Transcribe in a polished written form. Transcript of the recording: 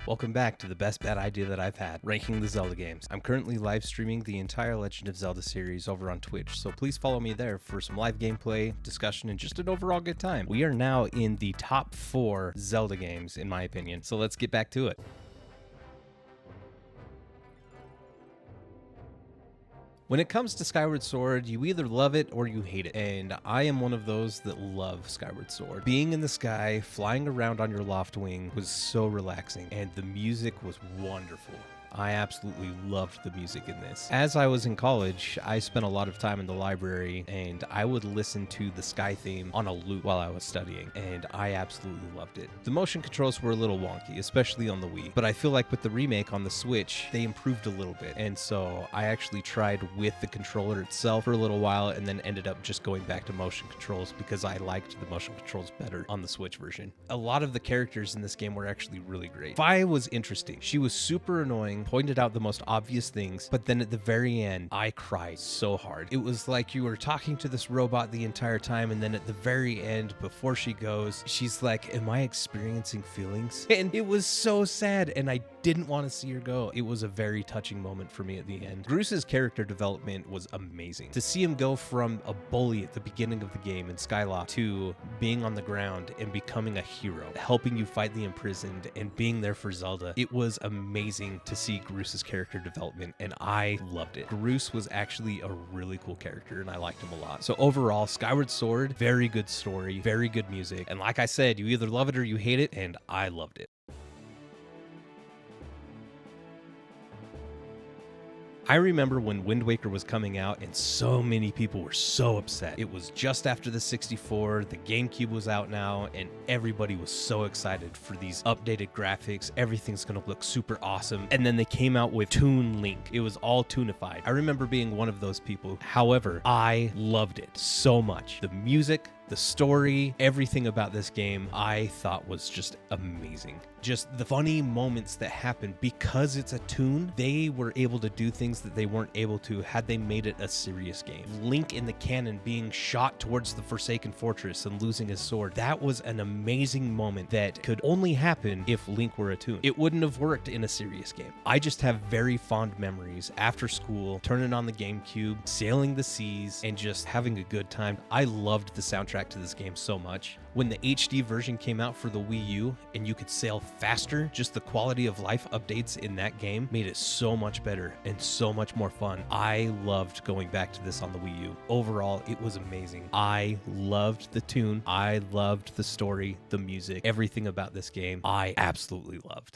Welcome back to the best bad idea that I've had, ranking the Zelda games. I'm currently live streaming the entire Legend of Zelda series over on Twitch, so please follow me there for some live gameplay, discussion, and just an overall good time. We are now in the top 4 Zelda games, in my opinion, so let's get back to it. When it comes to Skyward Sword, you either love it or you hate it, and I am one of those that love Skyward Sword. Being in the sky, flying around on your loft wing was so relaxing, and the music was wonderful. I absolutely loved the music in this. As I was in college, I spent a lot of time in the library, and I would listen to the Sky theme on a loop while I was studying, and I absolutely loved it. The motion controls were a little wonky, especially on the Wii, but I feel like with the remake on the Switch, they improved a little bit, and so I actually tried with the controller itself for a little while, and then ended up just going back to motion controls because I liked the motion controls better on the Switch version. A lot of the characters in this game were actually really great. Vi was interesting. She was super annoying, pointed out the most obvious things, but then at the very end, I cried so hard. It was like you were talking to this robot the entire time, and then at the very end, before she goes, she's like, "Am I experiencing feelings?" And it was so sad, and I didn't want to see her go. It was a very touching moment for me at the end. Groos's character development was amazing. To see him go from a bully at the beginning of the game in Skyloft to being on the ground and becoming a hero, helping you fight the imprisoned and being there for Zelda, it was amazing to see Groos's character development, and I loved it. Groos was actually a really cool character, and I liked him a lot. So overall, Skyward Sword, very good story, very good music, and like I said, you either love it or you hate it, and I loved it. I remember when Wind Waker was coming out and so many people were so upset. It was just after the 64, the GameCube was out now, and everybody was so excited for these updated graphics. Everything's gonna look super awesome. And then they came out with Toon Link. It was all toonified. I remember being one of those people. However, I loved it so much. The music, the story, everything about this game I thought was just amazing. Just the funny moments that happened because it's a tune, they were able to do things that they weren't able to had they made it a serious game. Link in the cannon being shot towards the Forsaken Fortress and losing his sword, that was an amazing moment that could only happen if Link were a tune. It wouldn't have worked in a serious game. I just have very fond memories after school, turning on the GameCube, sailing the seas, and just having a good time. I loved the soundtrack to this game so much. When the HD version came out for the Wii U and you could sail faster, just the quality of life updates in that game made it so much better and so much more fun. I loved going back to this on the Wii U. Overall, it was amazing. I loved the tune. I loved the story, the music, everything about this game I absolutely loved.